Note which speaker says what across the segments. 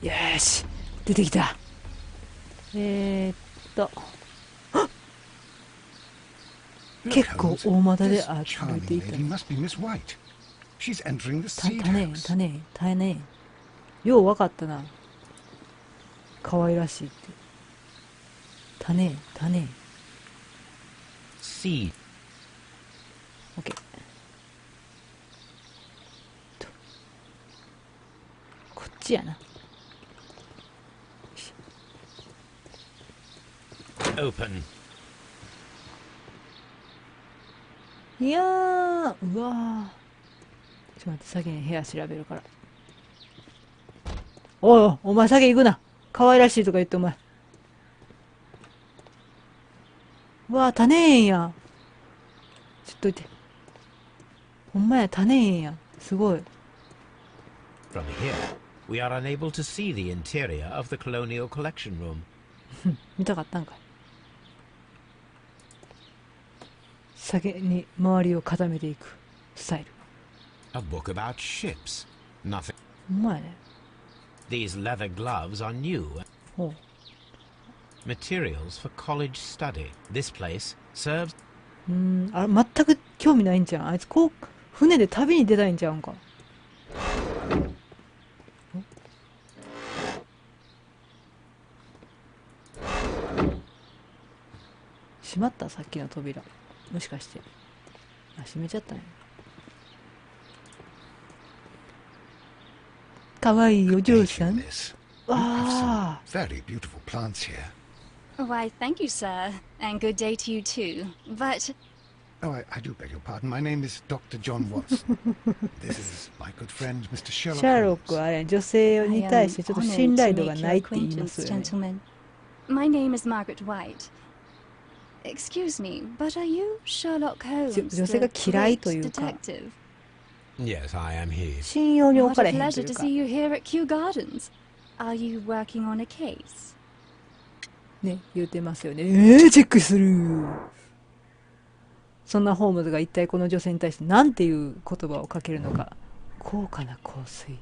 Speaker 1: よし、出てきた。結構大股で歩いていた。種。よう分かったな。可愛らしいって。種。
Speaker 2: C。
Speaker 1: オッケー。こっちやな。
Speaker 2: Open。
Speaker 1: いやー、うわー。ちょっと待って、先に部屋調べるから。おい、お前先行くな。可愛らしいとか言ってお前。うわー、種園やん。ちょっといて。ほんまや、種園やん。すごい。
Speaker 2: From here, we are unable to see the interior of the colonial collection room.
Speaker 1: 見たかったんかい。先に周りを固めていくスタイル。
Speaker 2: A book about ships. Nothing.
Speaker 1: ほんまやね。
Speaker 2: These leather gloves are new.
Speaker 1: ほう。
Speaker 2: Materials for college study. This place serves.
Speaker 1: あれ、全く興味ないんじゃん。あいつこう、船で旅に出たいんちゃうんか。閉まった、さっきの扉。もしかして。あ、閉めちゃったね。かわいいお嬢さん。わあ。
Speaker 3: Very beautiful plants here.
Speaker 4: Why, thank you, sir, and good day to you too. But
Speaker 3: Oh, I do beg your pardon. My name is Dr. John Watson. This is my good friend, Mr.
Speaker 1: シ
Speaker 3: Sherlock
Speaker 1: ャーロッ
Speaker 3: Holmes.
Speaker 1: クはあれ、女性に
Speaker 4: I
Speaker 1: 対
Speaker 4: am
Speaker 1: してちょっと
Speaker 4: honored
Speaker 1: 信頼
Speaker 4: to
Speaker 1: 度が
Speaker 4: make
Speaker 1: な
Speaker 4: your
Speaker 1: いって言いま
Speaker 4: acquaintance,
Speaker 1: すよね。
Speaker 4: gentlemen. My name is Margaret White. Excuse me, but are you Sherlock Holmes,
Speaker 1: 女性が
Speaker 4: the
Speaker 1: 嫌い
Speaker 4: great
Speaker 1: というか、
Speaker 4: detective?
Speaker 2: Yes, I am he.
Speaker 1: 信用に置
Speaker 4: What
Speaker 1: か
Speaker 4: a
Speaker 1: れへんとい
Speaker 4: pleasure
Speaker 1: う
Speaker 4: to
Speaker 1: か
Speaker 4: see you here at Kew Gardens. Are you working on a case?
Speaker 1: ね、言うてますよね。チェックする。そんなホームズが一体この女性に対して何ていう言葉をかけるのか。高価な香水。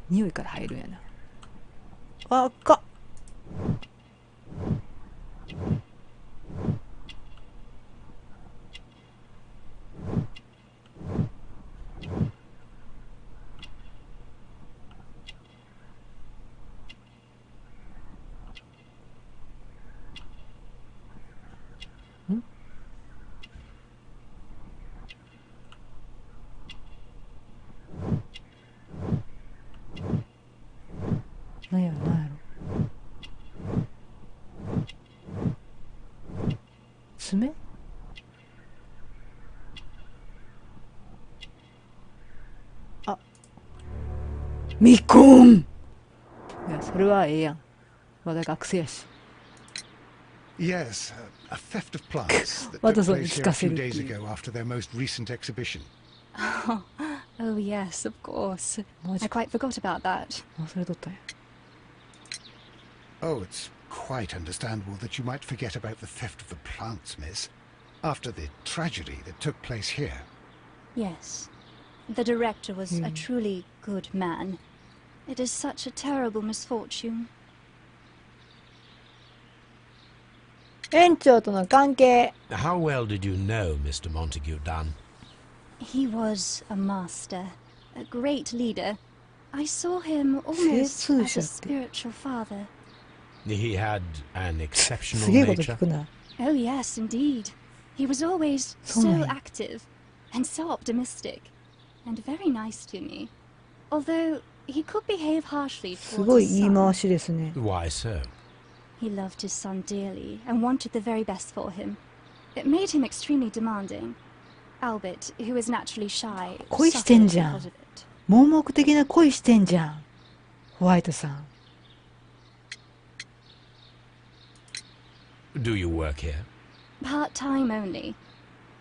Speaker 1: 匂いから入るんやな。あっか。なんやろなんやろ。爪？あ、未婚。いや、それはええやん。まだ学生やし。
Speaker 3: Yes, a theft of plants that
Speaker 1: ま
Speaker 3: took
Speaker 1: たそれ
Speaker 3: place
Speaker 1: 聞
Speaker 3: here
Speaker 1: か
Speaker 3: a
Speaker 1: せ
Speaker 3: few
Speaker 1: るって
Speaker 3: days
Speaker 1: いう。
Speaker 3: ago after their most recent exhibition.
Speaker 4: Oh, yes, of course.
Speaker 1: マ
Speaker 4: I
Speaker 1: ジか。
Speaker 4: quite forgot about that.
Speaker 1: 忘れとったんや。
Speaker 3: Oh, it's quite understandable that you might forget about the theft of the plants, miss, after the tragedy that took place here.
Speaker 4: Yes. The director was a truly good man. It is such a terrible misfortune.
Speaker 1: 園長との関係。
Speaker 2: How well did you know Mr. Montague Dunn?
Speaker 4: He was a master, a great leader. I saw him almost as a spiritual father.
Speaker 2: He had an exceptional
Speaker 1: すげえこと
Speaker 2: nature.
Speaker 1: 聞くな。
Speaker 4: Oh, yes, indeed. He was always so
Speaker 1: Sonny.
Speaker 4: active and so optimistic and very nice to me. Although he could behave harshly
Speaker 1: す
Speaker 4: towards
Speaker 1: ごい
Speaker 4: his
Speaker 1: 言い
Speaker 4: son.
Speaker 1: 回しですね。
Speaker 2: Why so?
Speaker 4: He loved his son dearly and wanted the very best for him. It made him extremely demanding. Albert, who is naturally shy,
Speaker 1: 恋してん
Speaker 4: suffered
Speaker 1: じゃん。
Speaker 4: because of it.
Speaker 1: 盲目的な恋してんじゃん。ホワイトさん。
Speaker 2: Do you work here?
Speaker 4: Part-time only.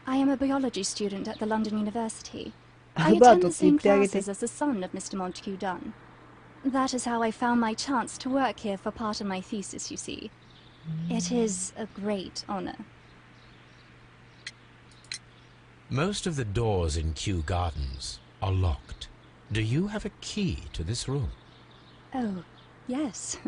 Speaker 4: I am a biology student at the London University. I
Speaker 1: アルバー
Speaker 4: attend
Speaker 1: ト
Speaker 4: the
Speaker 1: って言っ
Speaker 4: same
Speaker 1: てあげて。
Speaker 4: classes as the son of Mr. Montague Dunn. That is how I found my chance to work here for part of my thesis, you see. It is a great honor.
Speaker 2: Most of the doors in Kew Gardens are locked. Do you have a key to this room?
Speaker 4: Oh, yes.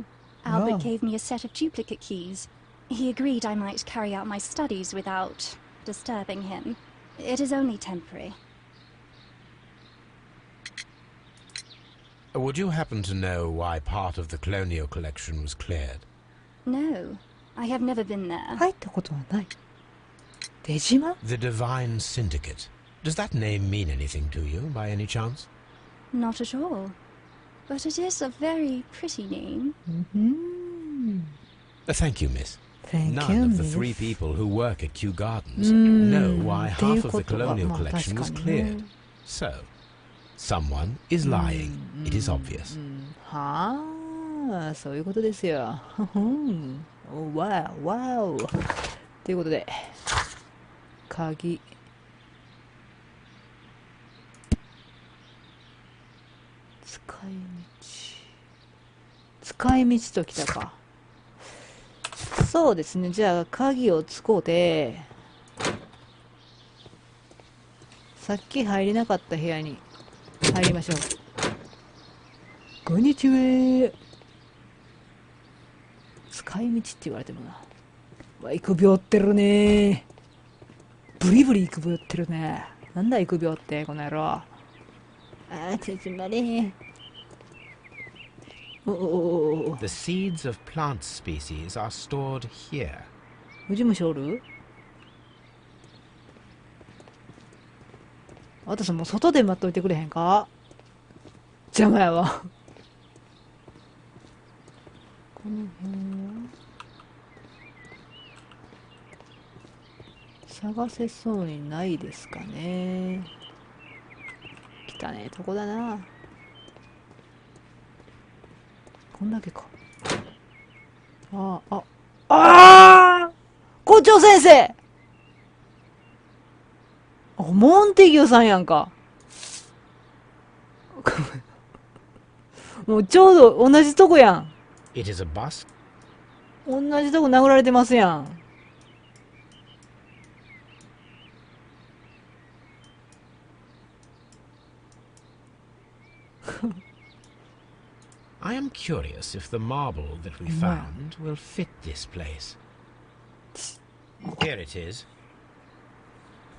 Speaker 4: Albert
Speaker 1: Oh.
Speaker 4: gave me a set of duplicate keys. He agreed I might carry out my studies without disturbing him. It is only temporary.
Speaker 2: Would you happen to know why part of the colonial collection was cleared?
Speaker 4: No, I have never been there.
Speaker 1: 入ったことはない。出島？
Speaker 2: The Divine Syndicate. Does that name mean anything to you, by any chance?
Speaker 4: Not at all. But it is a very pretty name.
Speaker 2: Thank you, miss.
Speaker 1: Thank
Speaker 2: None
Speaker 1: you,
Speaker 2: of the
Speaker 1: miss.
Speaker 2: 3 people who work at Kew Gardens know why half of the colonial collection was cleared. So, someone is lying. It is obvious.
Speaker 1: はあ、そういうことですよ。わお、わお。ということで、鍵。使い道ときたか。そうですね。じゃあ、鍵を使うて、さっき入れなかった部屋に入りましょう。こんにちは。使い道って言われてもな。わ、育病ってるね。ブリブリ育病ってるね。なんだ育病って、この野郎。あー、ちょっと待れ。お。
Speaker 2: The seeds of plant species are stored here.
Speaker 1: 無事虫おる？あたさんもう外で待っといてくれへんか？邪魔やわ。この辺は探せそうにないですかね。汚ねえとこだな。こんだけか。校長先生。モンテギュさんやんか。もうちょうど同じとこやん。
Speaker 2: It is a bus.
Speaker 1: 同じとこ殴られてますやん。
Speaker 2: I am curious if the marble that we found will fit this place. Here it is.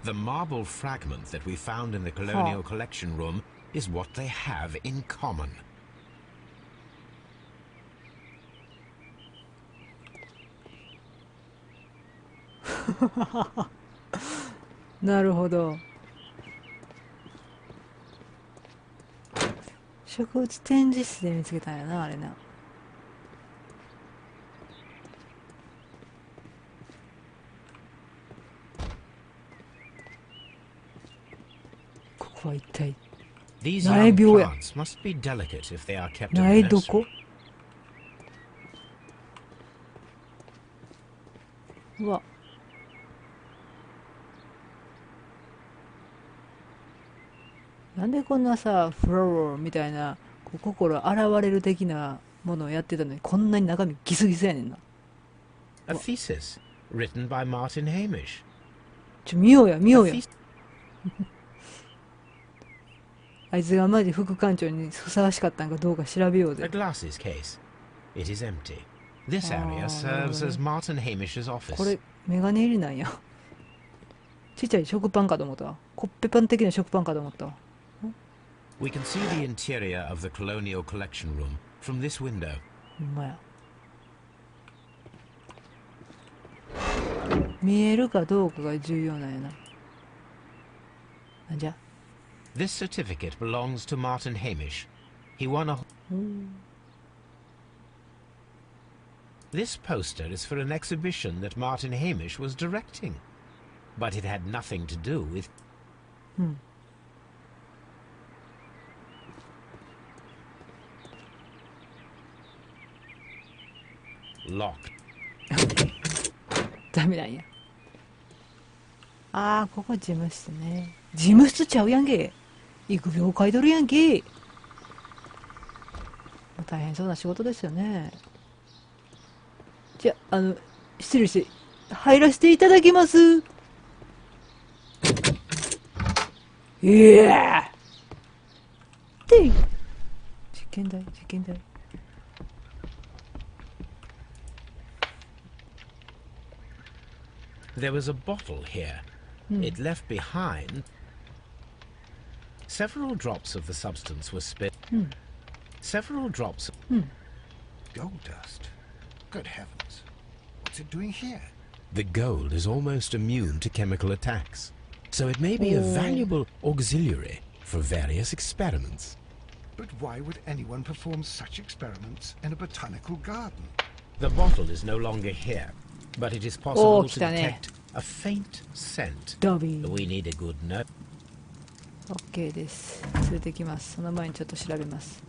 Speaker 2: The marble fragment that we found in the colonial collection room is what they have in common.
Speaker 1: なるほど。植物展示室で見つけたんやな、あれな。ここは一体
Speaker 2: These
Speaker 1: 苗
Speaker 2: young
Speaker 1: 病や。
Speaker 2: plants must be delicate if they are kept in
Speaker 1: 苗
Speaker 2: the
Speaker 1: ど
Speaker 2: nursery.
Speaker 1: こ？うわ。なんでこんなさ、フローみたいな、こう心現れる的なものをやってたのに、こんなに中身ギスギスやねんな。
Speaker 2: A thesis written by Martin Hamish.
Speaker 1: 見ようや、見よう
Speaker 2: A
Speaker 1: や。
Speaker 2: thesis-
Speaker 1: あいつがマジ副館長にふさわしかったんかどうか調べよう
Speaker 2: A
Speaker 1: ぜ。
Speaker 2: glasses case. It is empty. This area serves as Martin Hamish's
Speaker 1: これ
Speaker 2: office.
Speaker 1: メガネ入りなんや。ちっちゃい食パンかと思ったわ。コッペパン的な食パンかと思ったわ。
Speaker 2: We can see the interior of the colonial collection room from this window.
Speaker 1: ほんまや。見えるかどうかが重要なんやな。なんじゃ。
Speaker 2: This certificate belongs to Martin Hamish. He won a... This poster is for an exhibition that Martin Hamish was directing. But it had nothing to do with... Locked.
Speaker 1: ダメなんや。あー、ここ事務室ね。事務室ちゃうやんけ。育病書いとるやんけ。大変そうな仕事ですよね。じゃ、失礼して、入らせていただきます。で実験台。
Speaker 2: There was a bottle here. It left behind. Several drops of the substance were spilled. Several drops.
Speaker 3: Gold dust. Good heavens. What's it doing here?
Speaker 2: The gold is almost immune to chemical attacks, so it may be a valuable auxiliary for various experiments.
Speaker 3: But why would anyone perform such experiments in a botanical garden?
Speaker 2: The bottle is no longer here, but it is possible to
Speaker 1: 来たね。
Speaker 2: detect a faint scent.
Speaker 1: ドビー
Speaker 2: We need a good note.
Speaker 1: OK です。連れてきます。その前にちょっと調べます。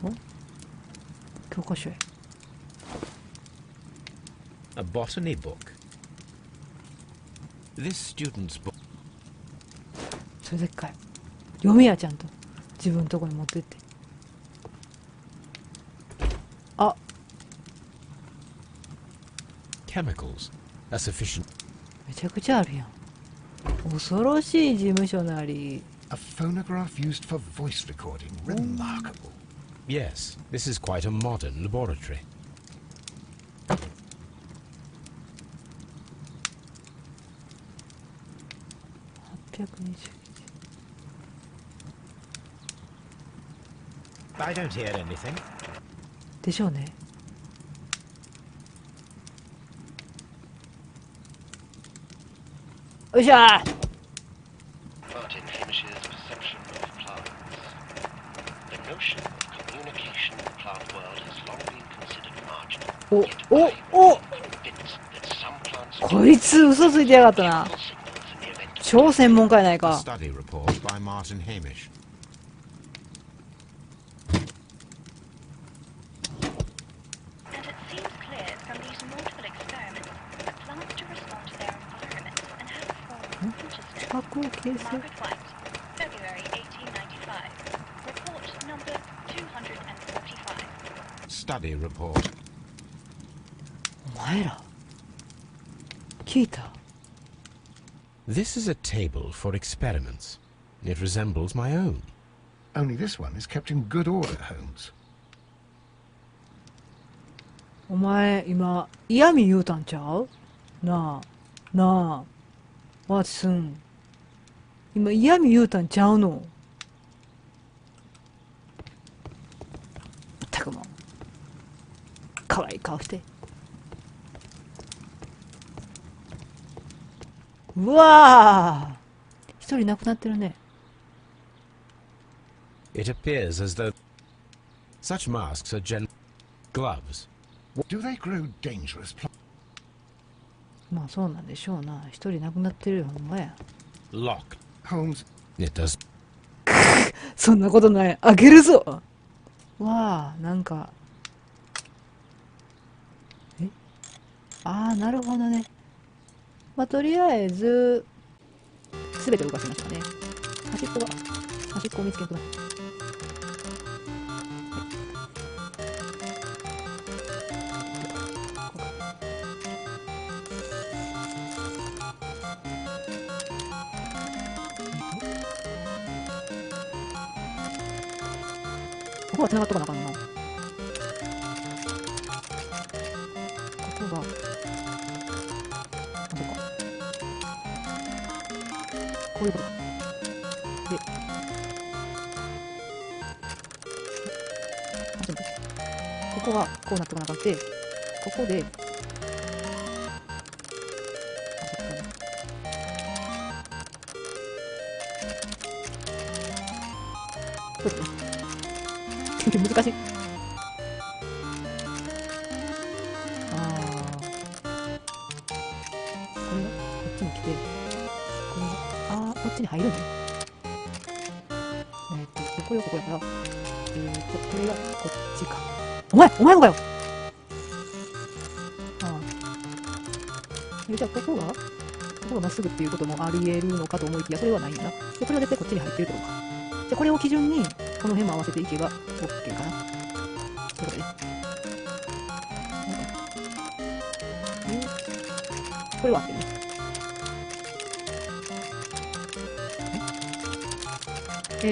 Speaker 1: お、教科書へ。
Speaker 2: A botany book. This student's book.
Speaker 1: それでっかい。読みやちゃんと自分のとこに持ってって。あ、
Speaker 2: Chemicals are sufficient.
Speaker 1: めちゃくちゃあるやん。恐ろしい事務所なり。
Speaker 3: A phonograph used for voice recording. Remarkable.
Speaker 2: Yes, this is quite a modern laboratory.
Speaker 1: 820
Speaker 2: I don't hear anything.
Speaker 1: でしょうね。よいしょー。
Speaker 5: Martin Hamish's perception of plants. The notion of communication in the plant world has long been considered marginal.
Speaker 1: お
Speaker 5: Yet
Speaker 1: お
Speaker 5: I
Speaker 1: お、
Speaker 5: am convinced that some plants
Speaker 1: こいつ嘘ついてやがったな。
Speaker 5: signals in the event of
Speaker 1: 超専門家やない
Speaker 2: A
Speaker 1: か。
Speaker 2: study report by Martin Hamish.
Speaker 4: And it seems clear from these multiple experiments that plants do respond to their environment and have a form of consciousness.
Speaker 1: 白を形成。
Speaker 4: Margaret White, February 1895. Report number 245.
Speaker 2: Study report.
Speaker 1: お前ら聞いた？
Speaker 2: This is a table for experiments. It resembles my own.
Speaker 3: Only this one is kept in good order, Holmes.
Speaker 1: お前今嫌味言うたんちゃう？なあなあ、ワーツン、今嫌味言うたんちゃうの？まったくもう可愛い顔して。うわあ、一人亡くなってるね。
Speaker 2: It appears as though such masks are gloves.
Speaker 3: Do they grow dangerous plants?
Speaker 1: まあそうなんでしょうな。一人亡くなってるよ、ほんまや。
Speaker 2: Locked.
Speaker 3: Holmes,
Speaker 2: It does.
Speaker 1: そんなことない。開けるぞ。わあ、なんか。ああ、なるほどね。まあとりあえずすべて動かしましたね。端っこを見つけてください。ここは繋がっとかなあかんな。ここが、あ、そっか。こういうことか。で、あ、ちょっと待って。ここはこうなっとかなあかんて、ここで、あ、そっかね。こうですね。難しい。ああ。これがこっちに来て、これが、ああ、こっちに入るね。これがここやから、これがこっちか。お前もかよ。ああ。じゃあここがまっすぐっていうこともあり得るのかと思いきや、それはないんだな。で、これは絶対こっちに入ってるってことか。じゃあこれを基準に、この辺も合わせていけば OK かな。そうだね。これは合ってる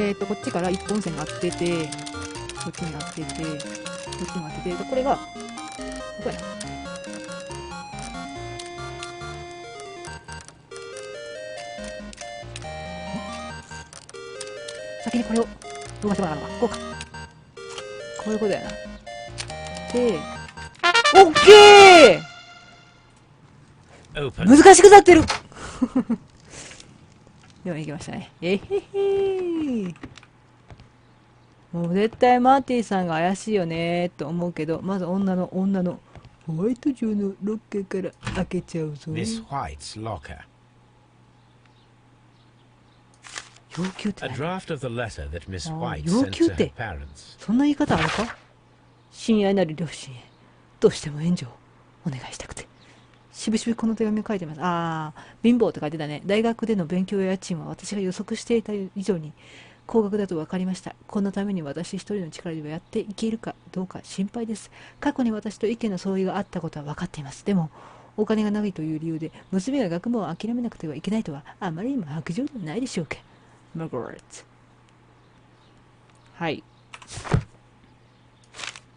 Speaker 1: ね。こっちから一本線が当てて、こっちに当てて、こっちに当てて、これが、ここやな。先にこれを動かしてもらうのか。こうか。こういうことやな。で、オッケー
Speaker 2: Open.
Speaker 1: 難しくなってるでも行きましたね。えへへもう絶対マーティさんが怪しいよねーと思うけど、まず女のホワイト城のロッカーから開けちゃうぞ。
Speaker 2: Miss White's locker.
Speaker 1: 要求って
Speaker 2: A
Speaker 1: 何？
Speaker 2: draft of the letter that Miss White
Speaker 1: 要
Speaker 2: sent
Speaker 1: 求
Speaker 2: to
Speaker 1: って
Speaker 2: her parents.
Speaker 1: そんな言い方あるか？親愛なる両親へどうしても援助をお願いしたくてしぶしぶこの手紙を書いてます。ああ、貧乏と書いてたね。大学での勉強や家賃は私が予測していた以上に高額だと分かりました。このために私一人の力ではやっていけるかどうか心配です。過去に私と意見の相違があったことは分かっています。でもお金がないという理由で娘が学問を諦めなくてはいけないとはあまりにも白状ではないでしょうか。マーガレット。はい。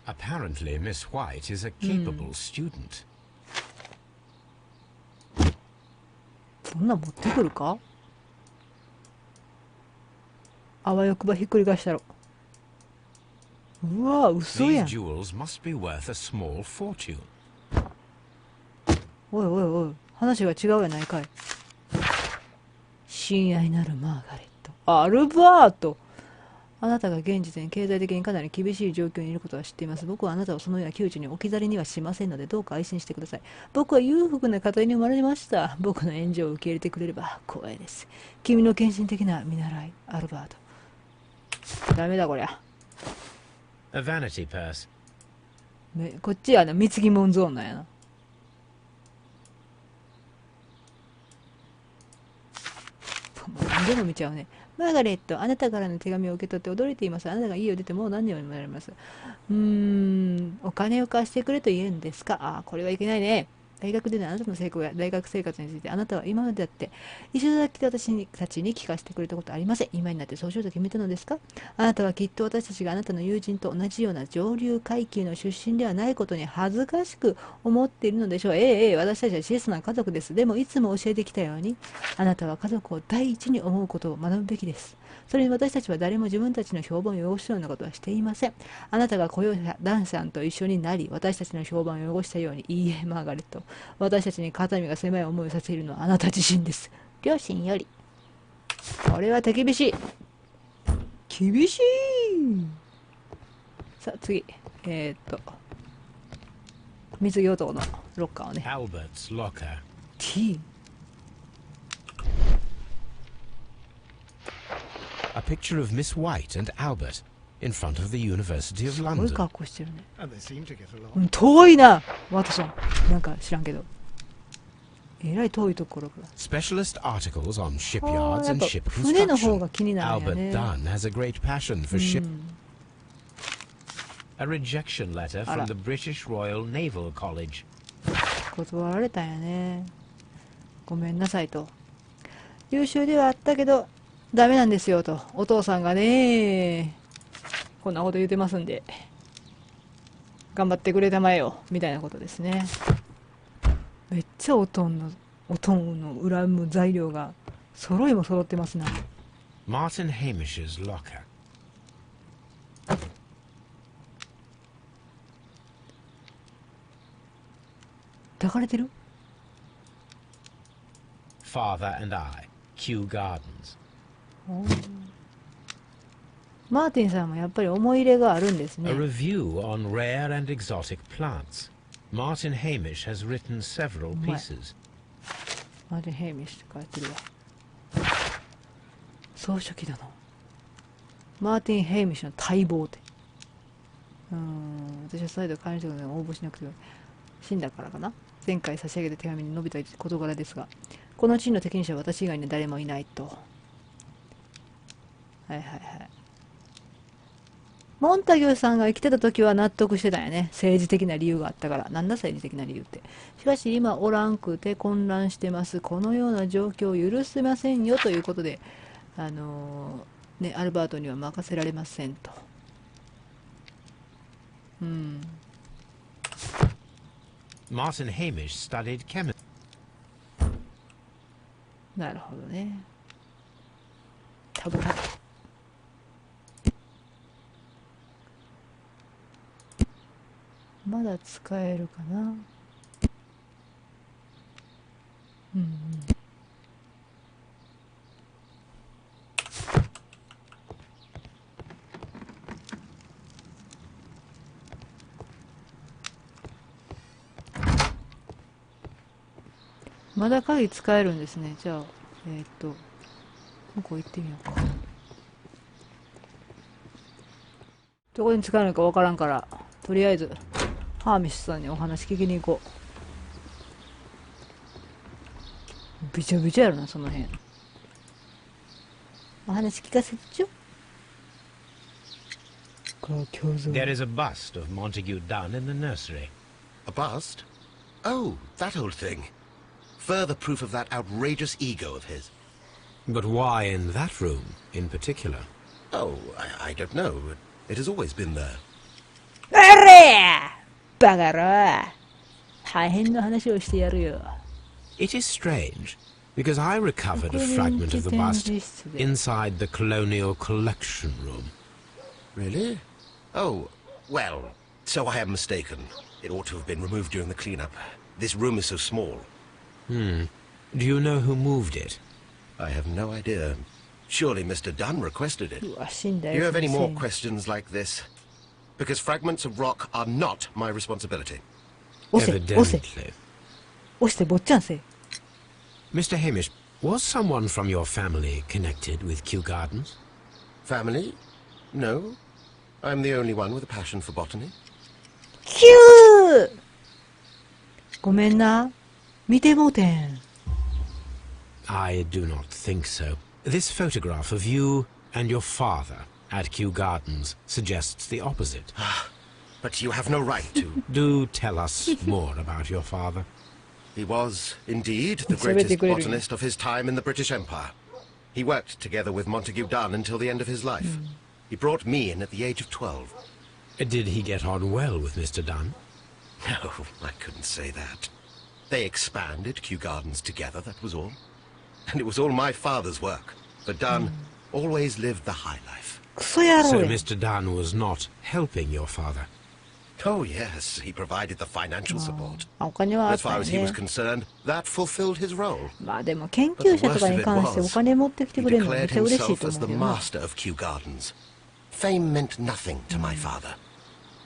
Speaker 2: Apparently, Miss White is a capable student.
Speaker 1: そんなん持ってくるか？あわよくばひっくり返したろ。うわ、嘘や
Speaker 2: These
Speaker 1: ん。
Speaker 2: jewels must be worth a small fortune.
Speaker 1: おいおいおい、話が違うやないかい。親愛なるマーガレット。アルバート。あなたが現時点経済的にかなり厳しい状況にいることは知っています。僕はあなたをそのような窮地に置き去りにはしませんので、どうか安心してください。僕は裕福な家庭に生まれました。僕の援助を受け入れてくれれば光栄です。君の献身的な見習い、アルバート。ダメだこりゃ。
Speaker 2: A vanity purse.
Speaker 1: こっちは貢ぎ物ゾーンなんやな。もう何でも見ちゃうね。マーガレット、あなたからの手紙を受け取って驚いています。あなたが家を出てもう何年にもなります。お金を貸してくれと言うんですか？ああ、これはいけないね。大学でのあなたの成功や大学生活についてあなたは今までだって一度だけ私たちに聞かせてくれたことありません。今になってそうしようと決めたのですか？あなたはきっと私たちがあなたの友人と同じような上流階級の出身ではないことに恥ずかしく思っているのでしょう。私たちは小さな家族です。でもいつも教えてきたように、あなたは家族を第一に思うことを学ぶべきです。それに私たちは誰も自分たちの評判を汚すようなことはしていません。あなたが雇用者ダンさんと一緒になり、私たちの評判を汚したように、いいえ、マーガレット。私たちに肩身が狭い思いをさせるのはあなた自身です。両親より。これは手厳しい。厳しい。さあ次。水着男のロッカーをね。
Speaker 2: Albert's locker.
Speaker 1: T。A
Speaker 2: picture of Miss White and Albert in front of the University of
Speaker 1: すごい
Speaker 2: London.
Speaker 1: 格好してるね。
Speaker 3: And they seem to get along.
Speaker 1: うん、遠いな、ワトソン。なんか知らんけど。えらい遠いところから。
Speaker 2: Specialist articles on
Speaker 1: あ
Speaker 2: shipyards
Speaker 1: ーやっ
Speaker 2: and
Speaker 1: ぱ
Speaker 2: ship
Speaker 1: 船の方
Speaker 2: construction.
Speaker 1: が気になるんや
Speaker 2: Albert
Speaker 1: ね。
Speaker 2: Dunn has a great passion for ship. A rejection letter from the British Royal Naval College.
Speaker 1: 断られたんやね。ごめんなさいと。優秀ではあったけど、ダメなんですよと。お父さんがね、こんなこと言うてますんで、頑張ってくれたまえよ、みたいなことですね。めっちゃおとんの恨む材料が揃いも揃ってますな。
Speaker 2: Martin Hamish's locker.
Speaker 1: 抱かれてる？
Speaker 2: Father and I. Kew Gardens.
Speaker 1: マーティンさんもやっぱり思い入れがあるんです
Speaker 2: A
Speaker 1: ね。
Speaker 2: review on rare and exotic plants. Martin Hamish has written several pieces.
Speaker 1: マーティン・ヘイミッシュって書いてるわ。総書記だな。マーティン・ヘイミッシュの待望って。私は再度管理職に応募しなくて死んだからかな。前回差し上げた手紙に述べた事柄ですが、この地の適任者は私以外に誰もいないと。はいはいはい。モンタギューさんが生きてた時は納得してたんやね。政治的な理由があったから。なんだ政治的な理由って。しかし今おらんくて混乱してます。このような状況を許せませんよということで、ね、アルバートには任せられませんと。うん。
Speaker 2: Martin Hamish studied chemistry.
Speaker 1: なるほどね。タブタブ。まだ使えるかな。うんうん。まだ鍵使えるんですね。じゃあ、向こう行ってみようか。どこに使えるのかわからんから、とりあえず、ハーミッシュさんにお話聞きに行こう。びちょびちょやろな、その辺。お話聞かせちょ。
Speaker 2: There is a bust of Montague Dunn in the nursery.
Speaker 5: A bust? Oh, that old thing. Further proof of that outrageous ego of his.
Speaker 2: But why in that room in particular?
Speaker 5: Oh, I don't know. It has always been there.
Speaker 1: あれバカ野郎。大変な話をしてやるよ。
Speaker 2: It is strange, because I recovered a fragment of the bust inside the Colonial Collection Room.
Speaker 5: Really? Oh, well, so I am mistaken. It ought to have been removed during the cleanup. This room is so small.
Speaker 2: Do you know who moved it?
Speaker 5: I have no idea. Surely Mr. Dunn requested it.
Speaker 1: うわ、死んだ
Speaker 5: Do you
Speaker 1: よ。
Speaker 5: have any more questions like this? Because fragments of rock are not my responsibility.
Speaker 1: 押せ、押せ、
Speaker 2: Evidently.
Speaker 1: 押してぼっちゃんせい。
Speaker 2: Mr. Hamish, was someone from your family connected with Kew Gardens?
Speaker 5: Family? No. I'm the only one with a passion for botany.
Speaker 1: キューごめんな。見てもうてん。
Speaker 2: I do not think so. This photograph of you and your father at Kew Gardens suggests the opposite.
Speaker 5: But you have no right to.
Speaker 2: Do tell us more about your father.
Speaker 5: He was, indeed, the greatest botanist of his time in the British Empire. He worked together with Montague Dunn until the end of his life. He brought me in at the age of 12.
Speaker 2: Did he get on well with Mr. Dunn?
Speaker 5: No, I couldn't say that. They expanded Kew Gardens together, that was all. And it was all my father's work. For Dunn always lived the high life.
Speaker 1: クソ野
Speaker 2: So
Speaker 1: 郎や。
Speaker 2: Mr. Dunn was not helping your father.
Speaker 5: Oh, yes, he provided the financial support.
Speaker 1: あ、お金はあっ
Speaker 5: As
Speaker 1: た
Speaker 5: far
Speaker 1: よ
Speaker 5: as he was
Speaker 1: ね。
Speaker 5: concerned, that fulfilled his role.
Speaker 1: まあでも研究者とかに関してお金持ってきて
Speaker 5: He
Speaker 1: くれるのめっ
Speaker 5: declared
Speaker 1: ちゃ嬉しい
Speaker 5: himself
Speaker 1: と
Speaker 5: as
Speaker 1: 思
Speaker 5: the
Speaker 1: うよな。
Speaker 5: master of Kew Gardens. Fame meant nothing to my father.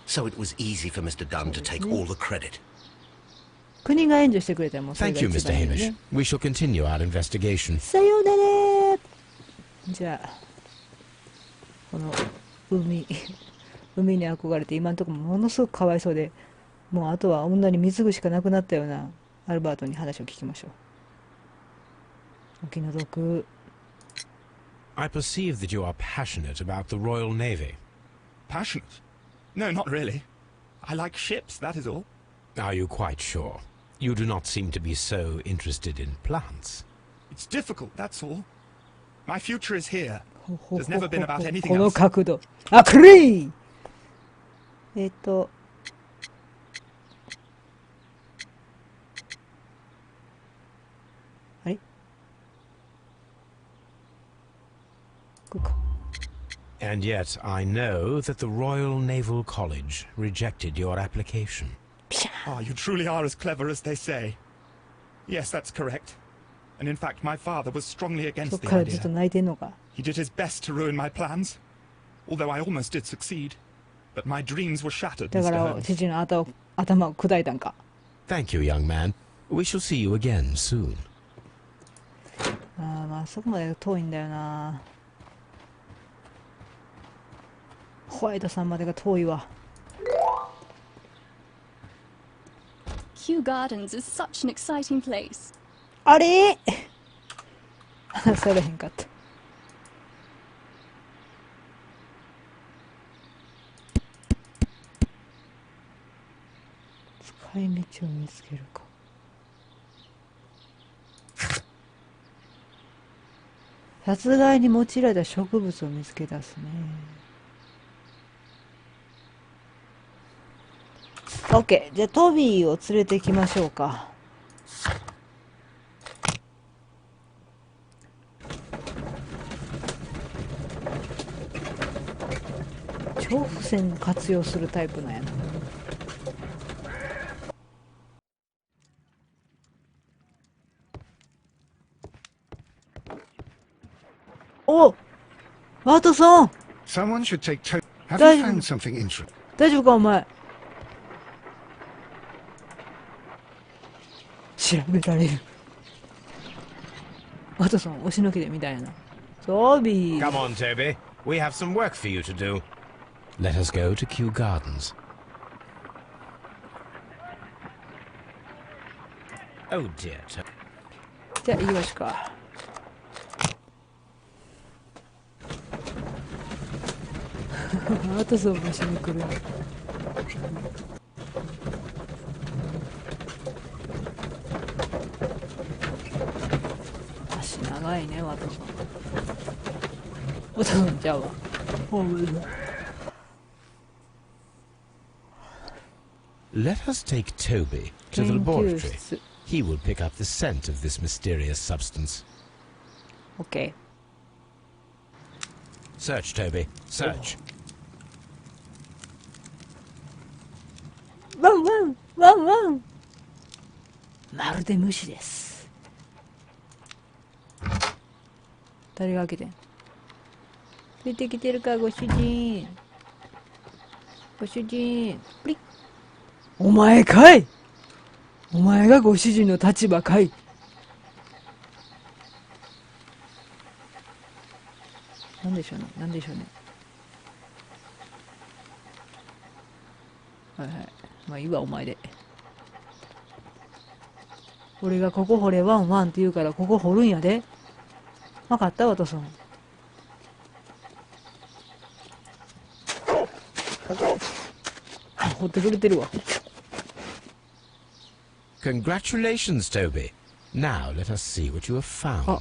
Speaker 5: So it was easy for Mr. Dunn to take all the credit.
Speaker 1: 国が援助してくれたらもうそれ
Speaker 2: Thank
Speaker 1: が
Speaker 2: you,
Speaker 1: 一
Speaker 2: Mr.
Speaker 1: 番いいよ
Speaker 2: Hamish.
Speaker 1: ね。
Speaker 2: We shall continue our investigation.
Speaker 1: さようなら。じゃあ、この海に憧れて今のところものすごくかわいそうで、もうあとは女に貢ぐしかなくなったようなアルバートに話を聞きましょう。お気の毒。
Speaker 2: I perceive that you are passionate about the Royal Navy.
Speaker 6: Passionate? No, not really. I like ships, that is all.
Speaker 2: Are you quite sure? You do not seem to be so interested in plants.
Speaker 6: It's difficult, that's all. My future is here.
Speaker 1: ほほほほ
Speaker 6: There's never been about anything
Speaker 1: この
Speaker 6: else.
Speaker 1: 角度。あ、クリーあれこうか。
Speaker 2: And yet I know that the Royal Naval College rejected your application.
Speaker 6: Ah, you truly are as clever as they say. Yes, that's correct. And in fact, my father was strongly
Speaker 1: そっ
Speaker 6: against the
Speaker 1: からずっと
Speaker 6: idea.
Speaker 1: 泣いてんのか。
Speaker 6: He did his best to ruin my plans. Although I almost did succeed. But my dreams were shattered,
Speaker 1: だか
Speaker 6: Mr.
Speaker 1: ら
Speaker 6: Holmes.
Speaker 1: 父の頭を砕いたんか。
Speaker 2: Thank you, young man. We shall see you again soon.
Speaker 1: ああ、まあそこまで遠いんだよな。ホワイトさんまでが遠いわ。
Speaker 4: Kew Gardens is such an exciting place.
Speaker 1: あれ話されへんかった。使い道を見つけるか。殺害に用いられた植物を見つけ出すね。OK。じゃあトビーを連れて行きましょうか。超付箋活用するタイプなんやな。お、ワトソン。
Speaker 3: Someone should take Have
Speaker 1: Dave-
Speaker 3: you found something interesting?
Speaker 1: 大丈夫かお前。調べられる。ワトソン押しのけでみたいな。トビー。
Speaker 2: Come on, Toby. We have some work for you to do. Let us go to Kew Gardens. Oh dear, Toby.
Speaker 1: じゃあ行きましょうか。ワトソンも一緒に来る。足長いね、ワトソン。ワトソンちゃうわ。ホームズだ。
Speaker 2: Let us take Toby to the
Speaker 1: 研究
Speaker 2: laboratory.
Speaker 1: 室。
Speaker 2: He will pick up the scent of this mysterious substance.
Speaker 1: OK。Search,
Speaker 2: Toby. Search.
Speaker 1: ワンワンワンワン。まるで虫です。誰が開けてん？出てきてるかご主人。ご主人。プリッ。お前かい。お前がご主人の立場かい。なんでしょうね。なんでしょうね。はいはい。まあいいわ、お前で。俺がここ掘れワンワンって言うからここ掘るんやで。わかったワトソン。掘ってくれてるわ。
Speaker 2: Congratulations, Toby. Now let us see what you have found.
Speaker 1: Oh.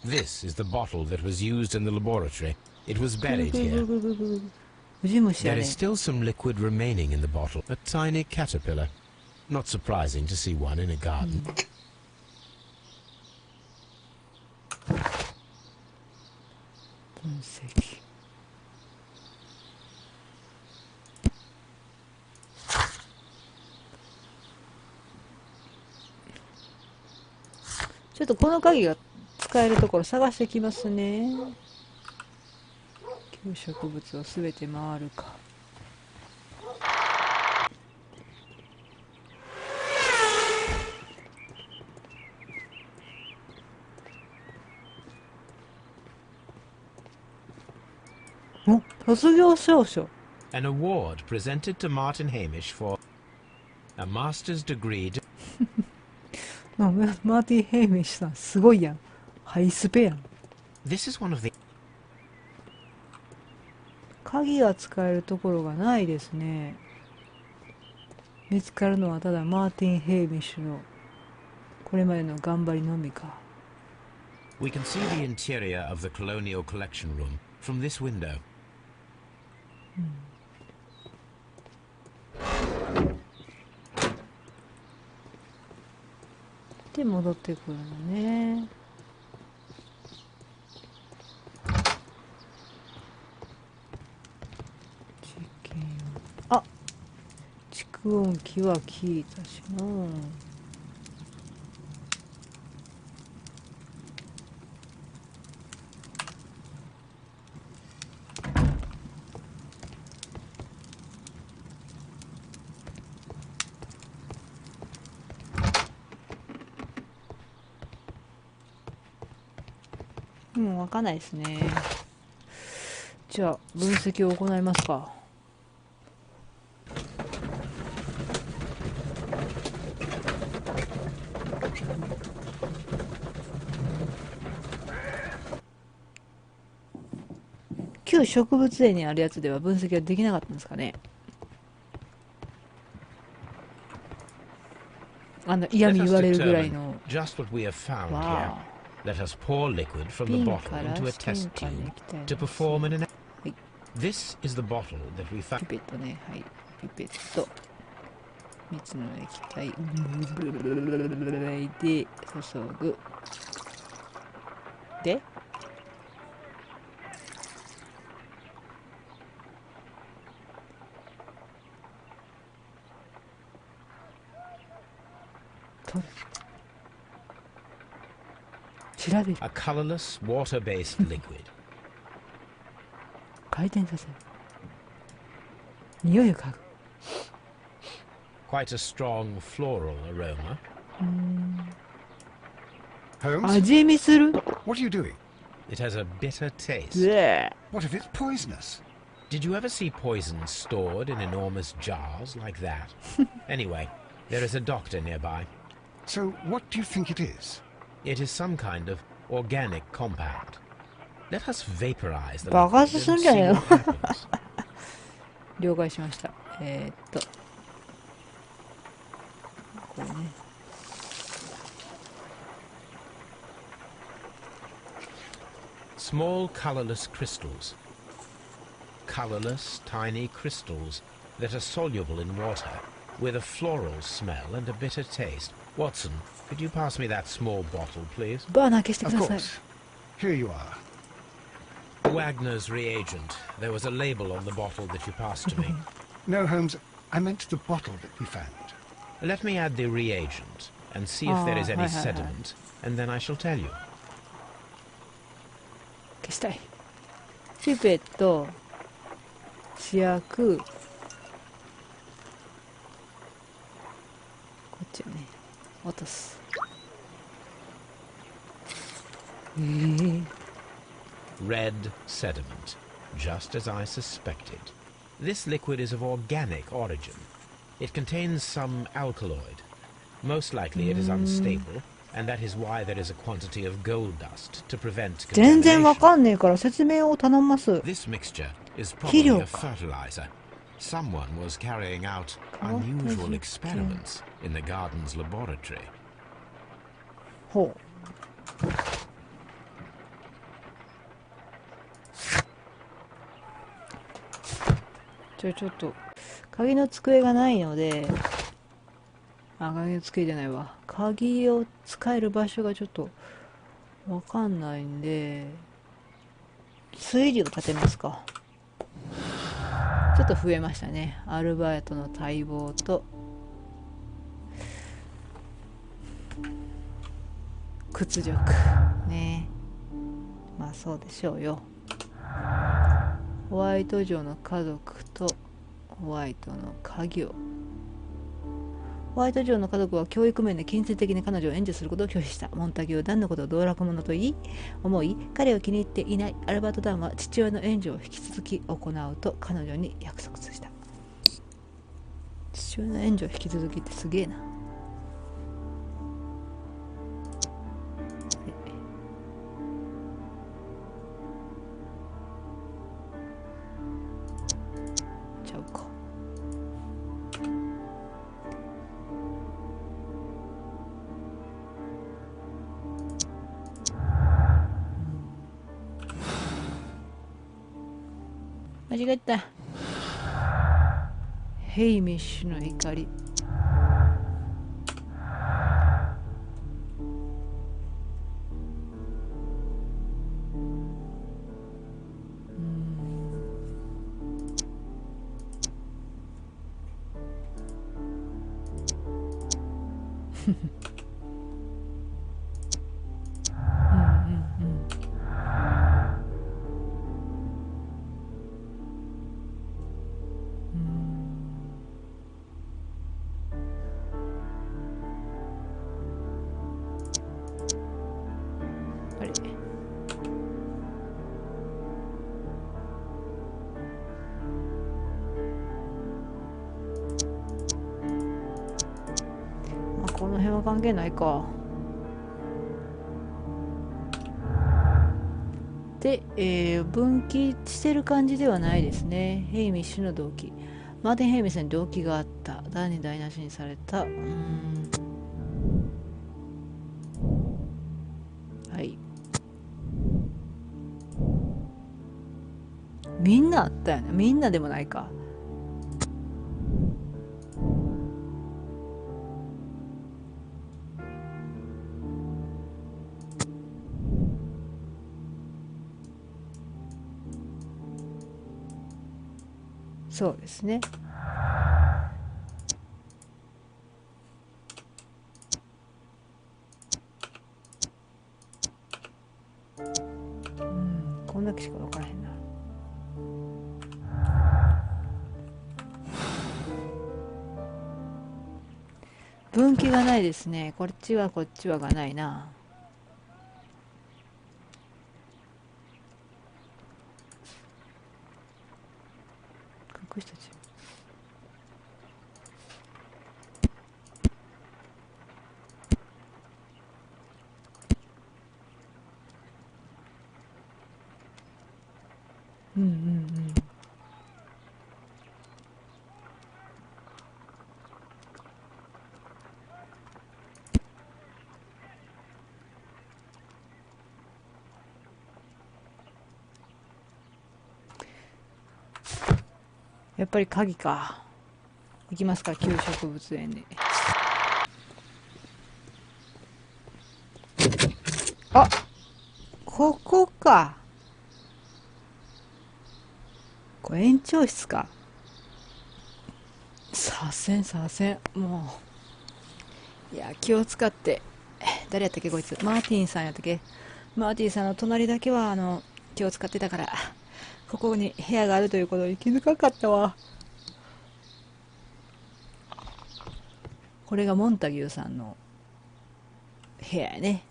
Speaker 2: This is the bottle that was used in the laboratory. It was buried here.
Speaker 1: ウジ虫や
Speaker 2: There
Speaker 1: ね。
Speaker 2: is still some liquid remaining in the bottle. A tiny caterpillar. Not surprising to see one in a garden.
Speaker 1: 分析。ちょっとこの鍵が使えるところ探してきますね。旧植物をすべて回るか。お、卒業証書。
Speaker 2: An award presented to Martin Hamish for a master's degree.
Speaker 1: マーティン・ヘイミッシュさんすごいやん。ハイスペやん。
Speaker 2: This is one of the
Speaker 1: 鍵が使えるところがないですね。見つかるのはただマーティン・ヘイミッシュのこれまでの頑張りのみか。
Speaker 2: We can see the interior of the colonial collection room from this window.
Speaker 1: で戻ってくるのね。実験用。あ、蓄音機は聞いたしな。もうわかんないですね。じゃあ分析を行いますか。旧植物園にあるやつでは分析はできなかったんですかね。嫌
Speaker 2: Let
Speaker 1: 味
Speaker 2: us
Speaker 1: 言われるぐらい
Speaker 2: determine
Speaker 1: の。
Speaker 2: just what we have found
Speaker 1: わ
Speaker 2: here. Let us pour liquid from the
Speaker 1: 瓶
Speaker 2: bottle
Speaker 1: から
Speaker 2: into a
Speaker 1: スティ
Speaker 2: test
Speaker 1: ンカーに
Speaker 2: tube
Speaker 1: 液体を
Speaker 2: to perform an
Speaker 1: はい
Speaker 2: This is the bottle that we
Speaker 1: ピ
Speaker 2: found.
Speaker 1: ペットね。はい。ピペット。蜜の液体。で、注ぐ。で、取る。調べる。
Speaker 2: A colorless, water-based liquid.
Speaker 1: 回転させる。匂いを嗅ぐ。
Speaker 2: Quite a strong floral aroma.
Speaker 3: Holmes,
Speaker 1: 味見する。
Speaker 3: what are you doing?
Speaker 2: It has a bitter taste.
Speaker 1: ぜ
Speaker 3: What if it's poisonous?
Speaker 2: Did you ever see poison stored in enormous jars like that? Anyway, there is a doctor nearby.
Speaker 3: So, what do you think it is?
Speaker 2: It is some kind of organic compound. Let us vaporize the
Speaker 1: 爆
Speaker 2: liquid
Speaker 1: 発すん
Speaker 2: and
Speaker 1: じゃ
Speaker 2: see
Speaker 1: ねえよ
Speaker 2: what happens.
Speaker 1: 了解しました。これね。
Speaker 2: Small colorless crystals. Colorless, tiny crystals that are soluble in water, with a floral smell and a bitter taste. Watson, could you pass me that small bottle, please?
Speaker 1: バーナー消してく
Speaker 3: Of
Speaker 1: ださい。
Speaker 3: course. Here you are.
Speaker 2: Wagner's reagent. There was a label on the bottle that you passed to me.
Speaker 3: No, Holmes, I meant the bottle that we found.
Speaker 2: Let me add the reagent and see if there is any
Speaker 1: hi, hi, hi.
Speaker 2: sediment, and then I shall tell you.
Speaker 1: 消したい。ピペット、試薬、こっちをね、落とす。
Speaker 2: Red sediment, just as I suspected. This liquid is of organic origin. It contains some alkaloid. Most likely it is unstable, and that is why there is a quantity of gold dust to prevent
Speaker 1: 全然わ
Speaker 2: contamination.
Speaker 1: かんねえから説明を頼みます。
Speaker 2: This mixture is
Speaker 1: 肥
Speaker 2: probably
Speaker 1: 料
Speaker 2: a
Speaker 1: か。
Speaker 2: fertilizer. Someone was carrying out
Speaker 1: 変わった実験。
Speaker 2: unusual experiments in the garden's laboratory.
Speaker 1: ほう。ちょっと鍵の机がないので、鍵の机じゃないわ。鍵を使える場所がちょっとわかんないんで、推理を立てますか。ちょっと増えましたね。アルバイトの待望と屈辱ね。まあそうでしょうよ。ホワイト城の家族とホワイトの家業。ホワイト城の家族は教育面で金銭的に彼女を援助することを拒否した。モンタギュー・ダンのことを道楽者と思い、彼を気に入っていないアルバート・ダンは父親の援助を引き続き行うと彼女に約束した。父親の援助を引き続きってすげえな。ちゃうか。間違えた。ヘイミッシュの怒り。あれ。まあこの辺は関係ないか。で、分岐してる感じではないですね。ヘイミッシュの動機。マーティン・ヘイミッシュに動機があった。誰に台無しにされた。みんなあったよね。みんなでもないか。そうですね。こんだけしか分からへんな。分岐がないですね。こっちはこっちはがないな。隠したち。うんうんうん。やっぱり鍵か。行きますか、旧植物園で。あ、ここか。これ園長室か。左遷もう、いや気を使って。誰やったっけこいつ。マーティンさんやったっけ。マーティンさんの隣だけは気を使ってたから、ここに部屋があるということに気づかなかったわ。これがモンタギューさんの部屋やね。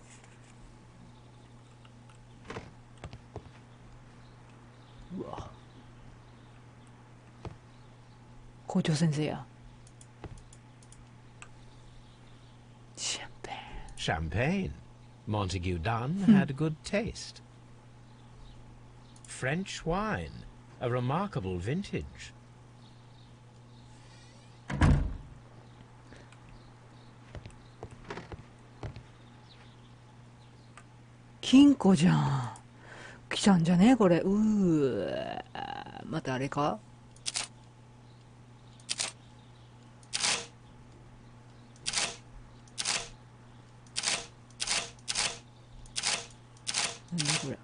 Speaker 1: うわ、校長先生や。
Speaker 2: Champagne. Montague Dunn had good taste. French wine, a remarkable vintage.
Speaker 1: 金庫じゃん。来たんじゃねこれ。またあれか。何これ。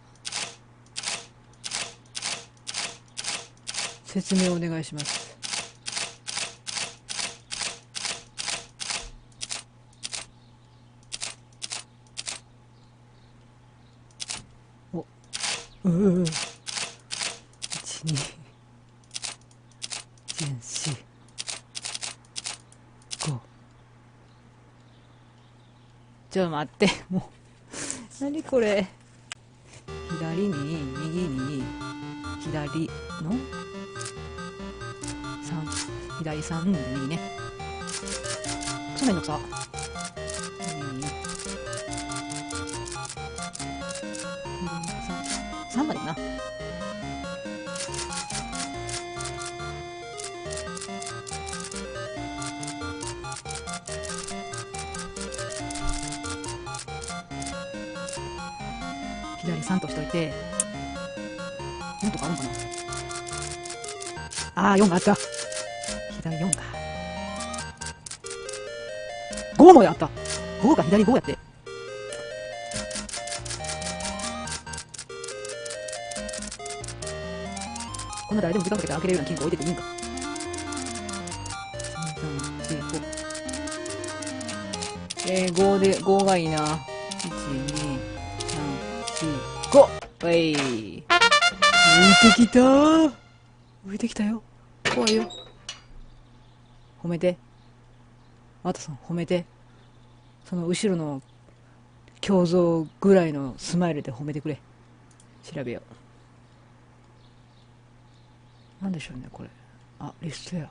Speaker 1: 説明お願いします。お、1、2、4、5。ちょっと待って、もう何これ。左に右に左の3、左3、右ね。そうめんのさ、3までかな。左3としといて、4とかあるのかな。あー、4があった。左4が5もやった。5が左5やって。こんな誰でも時間かけて開けれるような金庫置いてていいんか。5で5がいいな。1、2、3、4、5。はい。浮いてきたー。浮いてきたよ。怖いよ。褒めて。ワトソン、褒めて。その後ろの胸像ぐらいのスマイルで褒めてくれ。調べよう。なんでしょうね、これ。あ、リストや。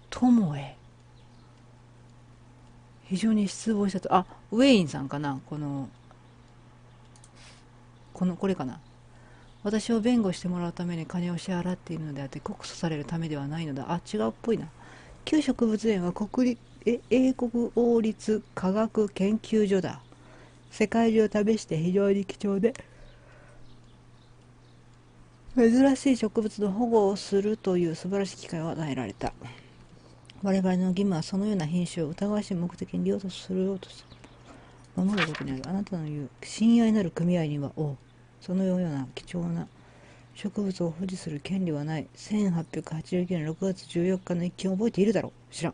Speaker 1: 友へ。非常に失望したと。あ、ウェインさんかな。これかな。私を弁護してもらうために金を支払っているのであって告訴されるためではないのだ。あ、違うっぽいな。旧植物園は英国王立科学研究所だ。世界中を試して非常に貴重で珍しい植物の保護をするという素晴らしい機会を与えられた。我々の義務はそのような品種を疑わしい目的に利用するようとする。守ることにある。あなたの言う親愛なる組合には、そのような貴重な植物を保持する権利はない。1889年6月14日の一件を覚えているだろう。知らん。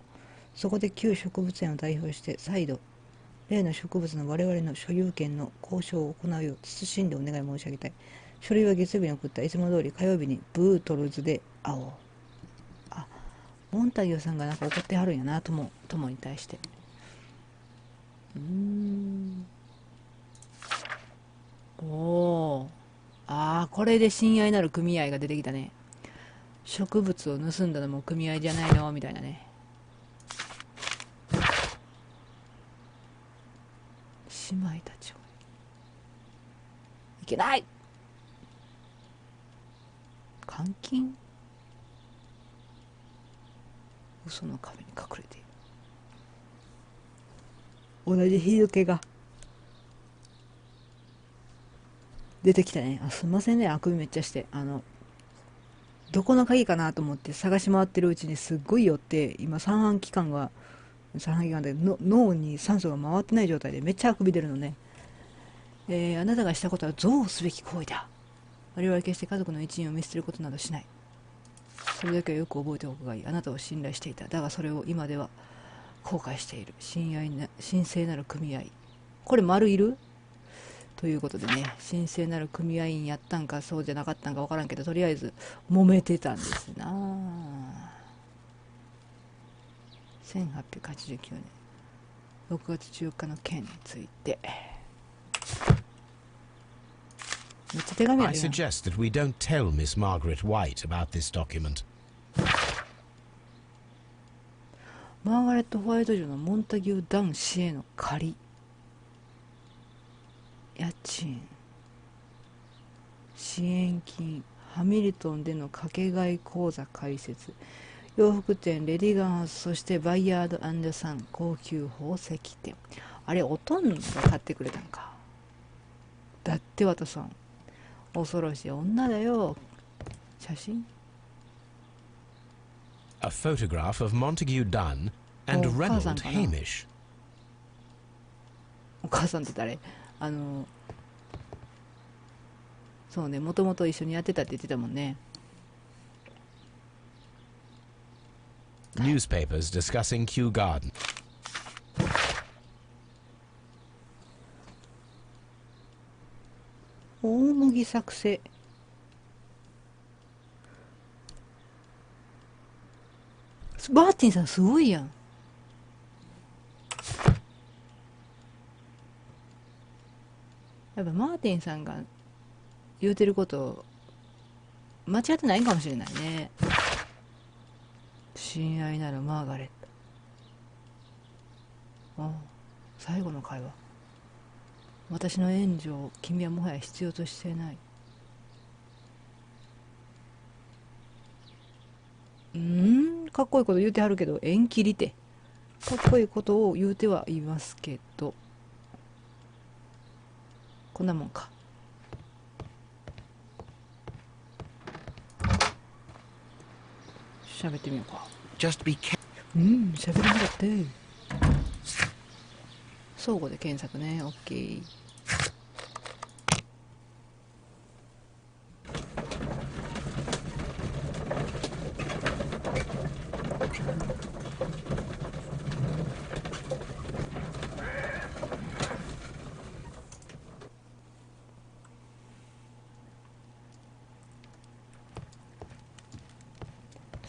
Speaker 1: そこで旧植物園を代表して再度例の植物の我々の所有権の交渉を行うよう謹んでお願い申し上げたい。書類は月曜日に送った。いつも通り火曜日にブートルズで会おう。モンタギューさんがなんか怒ってはるんやな、友に対して。これで親愛なる組合が出てきたね。植物を盗んだのも組合じゃないのみたいなね。姉妹たちをいけない。監禁。嘘の壁に隠れている。同じ日付が出てきたね。すいませんね、あくびめっちゃして。どこの鍵かなと思って探し回ってるうちにすっごい寄って、今三半規管で脳に酸素が回ってない状態でめっちゃあくび出るのね。あなたがしたことは憎悪すべき行為だ。我々は決して家族の一員を見捨てることなどしない。それだけはよく覚えておくがいい。あなたを信頼していた。だがそれを今では後悔している。神聖なる組合。これ丸いるということでね、神聖なる組合員やったんかそうじゃなかったんか分からんけど、とりあえず揉めてたんですな。1889年6月14日の件について。めっちゃ手紙あ
Speaker 2: I
Speaker 1: るやん。
Speaker 2: suggest that we don't tell Miss Margaret White about this document.
Speaker 1: マーガレット・ホワイト城のモンタギュー男子への借り、家賃、支援金、ハミルトンでの掛け替え口座開設、洋服店レディガンハウス、そしてバイヤード&サン高級宝石店。あれおとんが買ってくれたんか。だってワトソン恐ろしい女だよ。写真。
Speaker 2: A photograph of Montague Dunn and Reynold Hamish.
Speaker 1: お母さんって誰？そうね、もともと一緒にやってたって言ってたもんね。
Speaker 2: Newspapers discussing Kew Garden.
Speaker 1: 大麦作成。マーティンさんすごいやん。やっぱマーティンさんが言うてること間違ってないかもしれないね。親愛なるマーガレット。最後の会話。私の援助を君はもはや必要としていない。かっこいいこと言うてはるけど、縁切りてかっこいいことを言うてはいますけど、こんなもんか。喋ってみようか。
Speaker 5: Just be careful.
Speaker 1: 喋らなかった。相互で検索ね。 OK。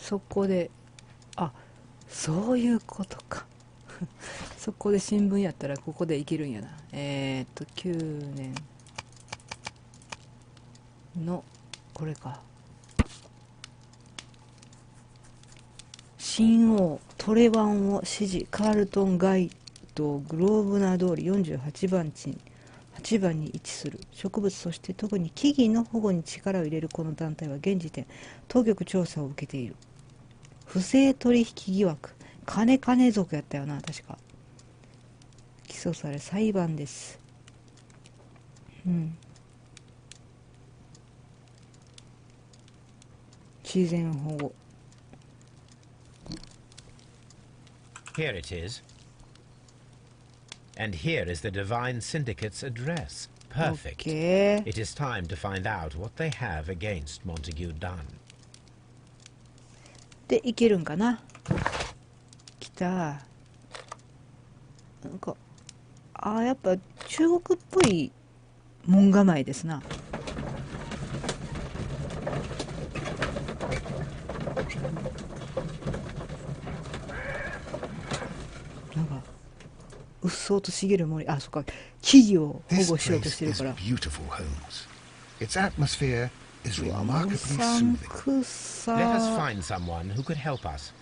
Speaker 1: そこで、そういうことか。そこで新聞やったらここでいけるんやな。9年のこれか。新王トレワンを支持、カールトン街道グローブナー通り48番地8番に位置する植物、そして特に木々の保護に力を入れるこの団体は現時点当局調査を受けている。不正取引疑惑、金族やったよな、確か。起訴され裁判です。自然保護。
Speaker 2: Here it is. And here is the Divine Syndicate's address. Perfect.
Speaker 1: OK
Speaker 2: It is time to find out what they have against Montague Dunn.
Speaker 1: でいけるんかな。来た。なんかやっぱ中国っぽい門構えですな。なんかうっそうと茂る森、そっか、木々を保
Speaker 3: This
Speaker 1: 護しようと
Speaker 3: place
Speaker 1: してる
Speaker 3: is
Speaker 1: から。
Speaker 3: beautiful, Holmes. Its atmosphere is
Speaker 1: うわ、う
Speaker 3: remarkably
Speaker 1: さん
Speaker 3: soothing.
Speaker 1: くさ。
Speaker 2: Let us find someone who could help us.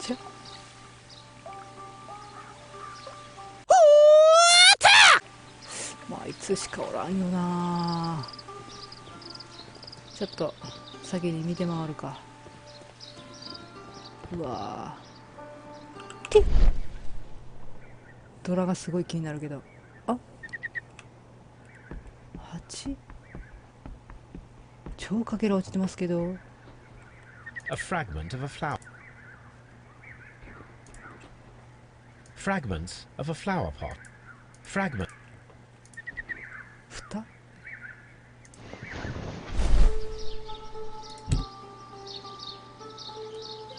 Speaker 1: じゃあいつしかおらんよな。ちょっと先に見て回るか。うわーてっ、ドラがすごい気になるけど、蜂超かけら落ちてますけど。
Speaker 2: A fragment of a flower. Fragments of a flower pot. Fragment.
Speaker 1: 蓋、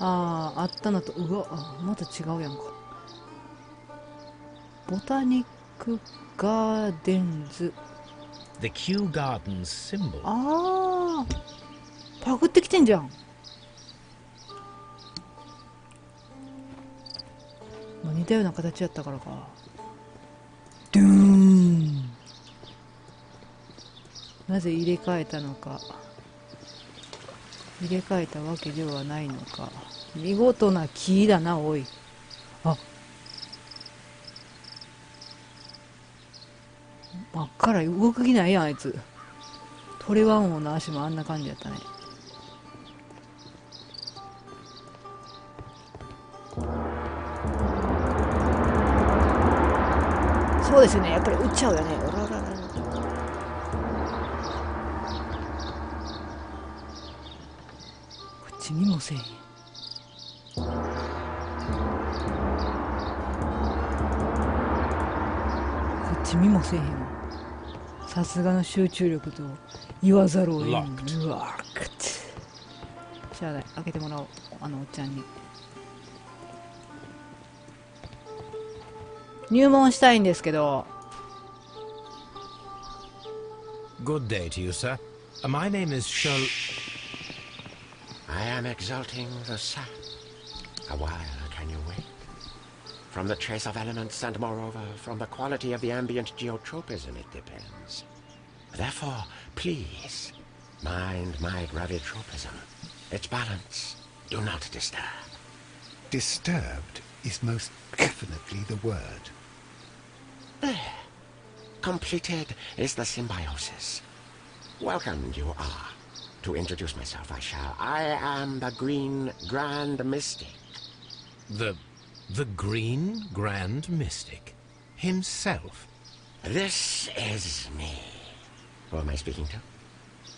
Speaker 1: あったのと、うわ、また違うやんか。ボタニックガーデンズ。
Speaker 2: The Kew Gardens symbol.
Speaker 1: パクってきてんじゃん。まあ、似たような形やったからか。ドゥーン。なぜ入れ替えたのか。入れ替えたわけではないのか。見事な木だな、おい。真っ赤ら動く気ないやん、あいつ。トレワン王の足もあんな感じやったね。そうですよね、やっぱり撃っちゃうよね。おらららら。こっち見もせえへん。こっち見もせえへんわ。さすがの集中力と言わざるを得ん。うわーくってしゃあない、開けてもらおう、おっちゃんに。入門したいんですけど。
Speaker 2: Good day to you, sir. My name is Sherlock.
Speaker 5: I am exalting the sun. A while can you wait? From the trace of elements and moreover from the quality of the ambient geotropism it depends. Therefore, please, mind my gravitropism. Its balance. Do not disturb.
Speaker 3: Disturbed is most definitely the word.
Speaker 5: There. Completed is the symbiosis. Welcome you are. To introduce myself I shall. I am the Green Grand Mystic.
Speaker 2: The Green Grand Mystic himself.
Speaker 5: This is me. Who am I speaking to?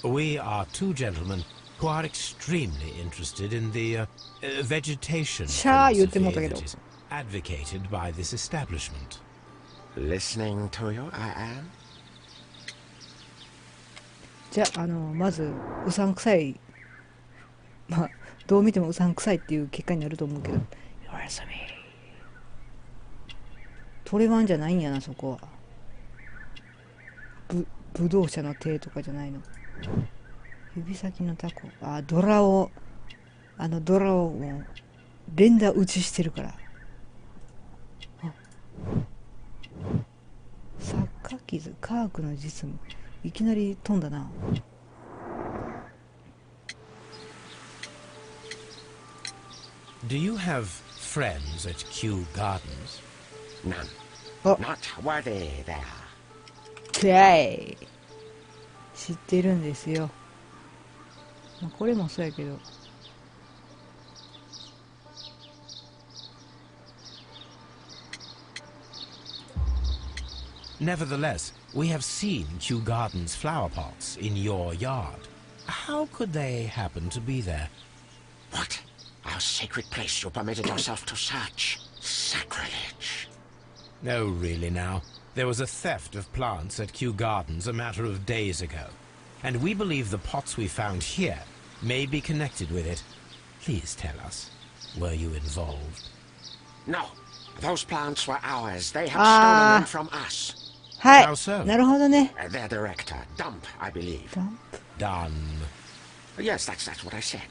Speaker 2: We are two gentlemen who are extremely interested in the vegetation philosophy that is advocated by this establishment.
Speaker 5: Listening to you, I am.
Speaker 1: じゃあ、まずうさんくさい、まあどう見てもうさんくさいっていう結果になると思うけど、おやすみ。トレワンじゃないんやな、そこは。武道者の手とかじゃないの。指先のタコ、ドラをもう連打打ちしてるから。サッカー傷、科学の実務、いきなり飛んだな。
Speaker 2: Do you have friends at Kew Gardens?
Speaker 5: None.
Speaker 1: Oh.
Speaker 5: Not worthy there.
Speaker 1: くらい知ってるんですよ。まあ、これもそうやけど。
Speaker 2: Nevertheless, we have seen Kew Gardens flower pots in your yard. How could they happen to be there?
Speaker 5: What? Our sacred place you permitted yourself to search? Sacrilege.
Speaker 2: No, really now. There was a theft of plants at Kew Gardens a matter of days ago, and we believe the pots we found here may be connected with it. Please tell us, were you involved?
Speaker 5: No. Those plants were ours. They have stolen them from us.
Speaker 1: はい
Speaker 2: How so?
Speaker 1: なるほどね。
Speaker 5: Their director, Dump, I believe.
Speaker 2: Done.
Speaker 5: Yes, that's what I said.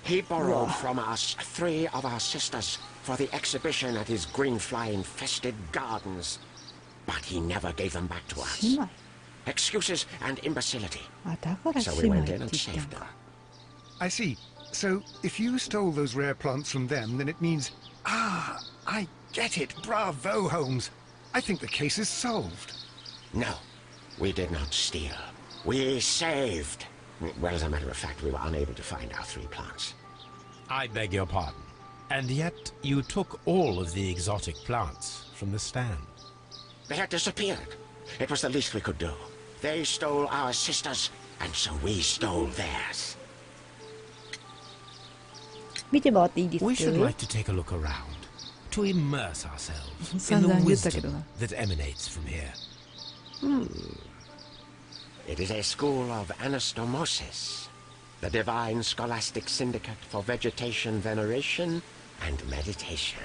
Speaker 5: He borrowed from us 3 of our sisters for the exhibition at his green fly-infested gardens. But he never gave them back to us.
Speaker 1: 姉妹
Speaker 5: Excuses and imbecility.
Speaker 1: あ、だから
Speaker 5: So
Speaker 1: 姉
Speaker 5: we
Speaker 1: 妹っ
Speaker 5: went
Speaker 1: て
Speaker 5: in
Speaker 1: 言
Speaker 5: and
Speaker 1: った
Speaker 5: saved
Speaker 1: ん
Speaker 5: them.
Speaker 1: か。
Speaker 3: I see. So, if you stole those rare plants from them, then it means... Ah, I get it. Bravo, Holmes. I think the case is solved.
Speaker 5: No, we did not steal. We saved. Well, as a matter of fact, we were unable to find our 3 plants.
Speaker 2: I beg your pardon. And yet, you took all of the exotic plants from the stand.
Speaker 5: They had disappeared. It was the least we could do. They stole our sisters, and so we stole theirs.
Speaker 1: 見て回っていいです
Speaker 2: We
Speaker 1: か
Speaker 2: should like to take a look around, to immerse ourselves in
Speaker 1: 散
Speaker 2: the
Speaker 1: 々言ったけど
Speaker 2: wisdom
Speaker 1: な。
Speaker 2: that emanates from here.
Speaker 5: It is a school of anastomosis, the divine scholastic syndicate for vegetation veneration and meditation.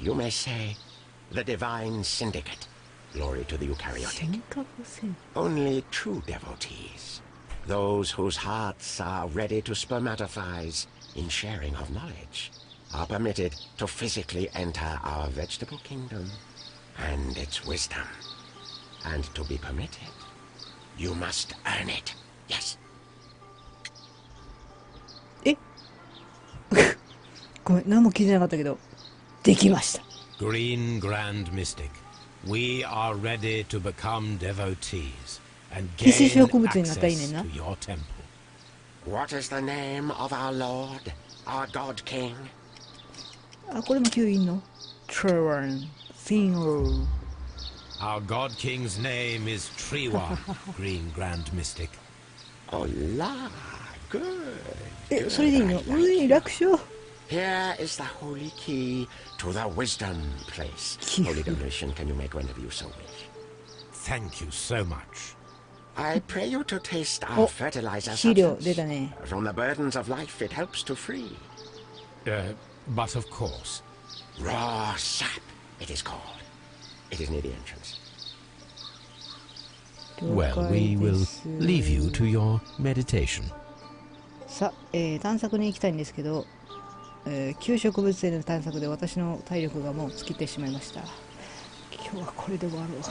Speaker 5: You may say, the divine syndicate. Glory to the eukaryotic.
Speaker 1: 人格戦
Speaker 5: Only true devotees, those whose hearts are ready to spermatophize in sharing of knowledge, are permitted to physically enter our vegetable kingdom and its wisdom. And to be permitted, you must earn it. Yes.
Speaker 1: えごめん、何も聞いてなかったけど、できました。
Speaker 2: Green Grand Mystic, we are ready to become devotees and
Speaker 1: 必須
Speaker 2: gain
Speaker 1: 植物になったらいいねん
Speaker 2: access
Speaker 1: な。
Speaker 2: to your temple.
Speaker 5: What is the name of our Lord, our God King?
Speaker 1: あ、これも吸引の Trevor Singer
Speaker 2: Our God King's name is Treewan, Green Grand Mystic.
Speaker 5: Oh, la, good.
Speaker 1: え、それでいいの？うい、楽勝。
Speaker 5: Here is the holy key to the wisdom place.
Speaker 1: Key.
Speaker 5: Holy donation can you make whenever you so wish.
Speaker 2: Thank you so much.
Speaker 5: I pray you to taste our
Speaker 1: お、
Speaker 5: fertilizer
Speaker 1: 肥料
Speaker 5: substance.
Speaker 1: 出たね。
Speaker 5: From the burdens of life it helps to free.
Speaker 2: But of course,
Speaker 5: Raw sap, it is called. It is near the entrance.
Speaker 2: well, we will leave you to your meditation.
Speaker 1: さあ、探索に行きたいんですけど、旧植物への探索で私の体力がもう尽きてしまいました。今日はこれで終わろう。